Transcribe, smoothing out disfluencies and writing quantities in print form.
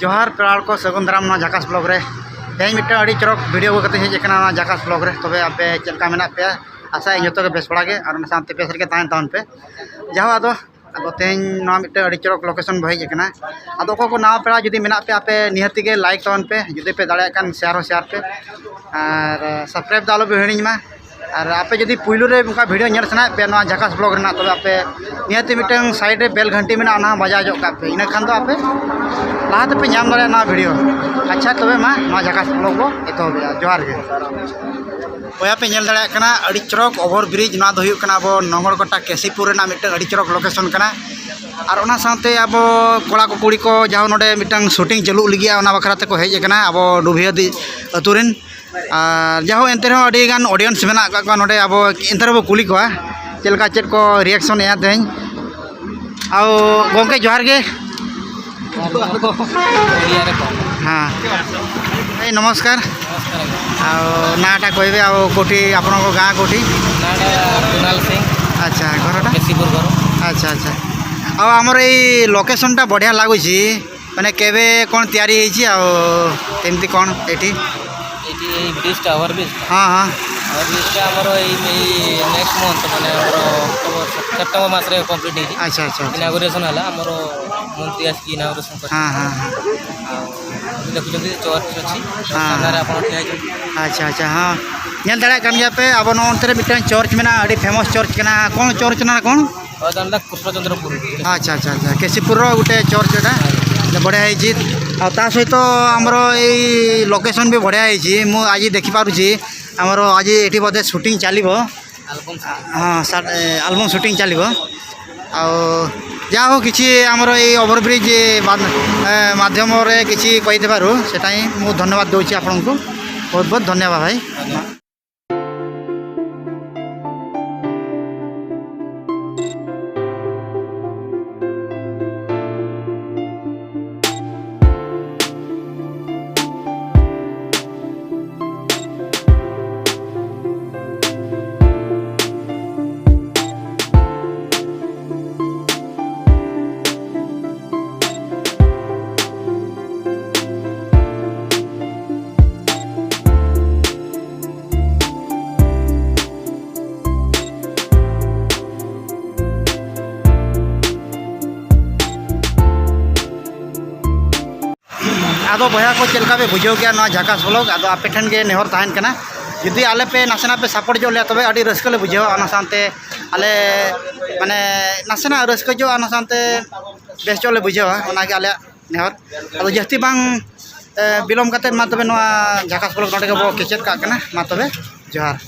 जोहार पेड़ को सगुन दाराम ना झाकास ब्लॉग रे तेज मिट्टन अड़ी चरक वीडियो को कते हेज कना ना झाकास ब्लॉग रे तबे आपे चलका मेना पे आशा जो के बेस बड़ा और साथ बेस रे तान तान पे जहाँ अदो तेज ना मिट्टन अड़ी चरक लोकेशन हेज कना अदो को नाव पेड़ा जुदी मेना पे आपे निहती के लाइक तान पे जुदी पे दाड़ा कान शेयर पे और सब्सक्राइब दा आलो पे हिणी मा और आपे जुदी पुइलू रे उनका वीडियो नेल सना पे ना झाकास ब्लॉग रे ना तबे आपे निहती मिट्टन साइड रे बेल घंटी मेना ना बजा जो का पे इना खान दो आपे लाते पे नाम दाड़ा ना वीडियो अच्छा तबे मा ना झाकास ब्लॉग को एतोबेया जोहार गे ओया पे नेल दाड़ा कना अड़ी चरक ओवर ब्रिज ना दो हुयु कना अब नंगड़कोटा केसीपुर रेना मिट्टन अड़ी चरक लोकेशन कना और ओना साथे अब कोड़ा को कुड़ी को जहाँ नोडे मिट्टन शूटिंग चालू लगी ओना बखरा ते को हेज कना अब डुभिया दी अतुरेन जहाँ एनते अड़ी गान ऑडियंस मेना का नोडे अब एनते बो कुली को चलका चेक को रिएक्शन या तेज आओ गोंके जोहार गे हाँ नमस्कार नाटा कहबे आ कोठी आपण गाँ कोठी कुणाल सिंह अच्छा घरटा केसीपुर घर अच्छा अच्छा आमर ये लोकेशनटा बढ़िया लगुच मैंने केबे कौन तैयारी होती कौन ये ब्रिजटा ओवर ब्रिज हाँ हाँ ओवर ब्रिजटा आमर नेक्स्ट मंथ माने अक्टोबर सेप्टेम्बर मास रे कंप्लीट होई अच्छा अच्छा इनागुरेशन हला आमर मंत्री आसी इनागुरेशन कर हाँ हाँ देखुं चर्च अच्छी सामने आप अच्छा अच्छा हाँ नेल दाड़ा कान गया पे अब नोंते मिट्टन चर्च में अड़ी फेमस चर्च कना कौन चर्च ना कौन कृष्णचंद्रपुर अच्छा अच्छा अच्छा केसीपुर गोटे चर्च एटा बढ़िया है सहित आमर ये लोकेशन भी बढ़िया है मु आज देखिपुची आमर आज ये बोधे शूटिंग चलो हाँ आलबम शूटिंग चलो जहाँ हो कि आमर ये ओवरब्रिज माध्यम किसी कही सेटा ही मु धन्यवाद दूसरी आपको बहुत बहुत धन्यवाद भाई। आदो बया को चलका पे बुझे गया ना झाकास ब्लॉग आदो आपे ठन के नेहर तहन कना जुदी आले पे नासेना पे सपोर्ट जो ले तबे अड़ी रस्क ले बुझे आना सानते आले माने नासेना रस्क जो आना सानते बेस जो ले बुझे ओना के आले नेहर आदो जस्ती बांग बिलोम कते मा तबे नो झाकास ब्लॉग नोटे के बो केचेत का कना मा तबे जोहार।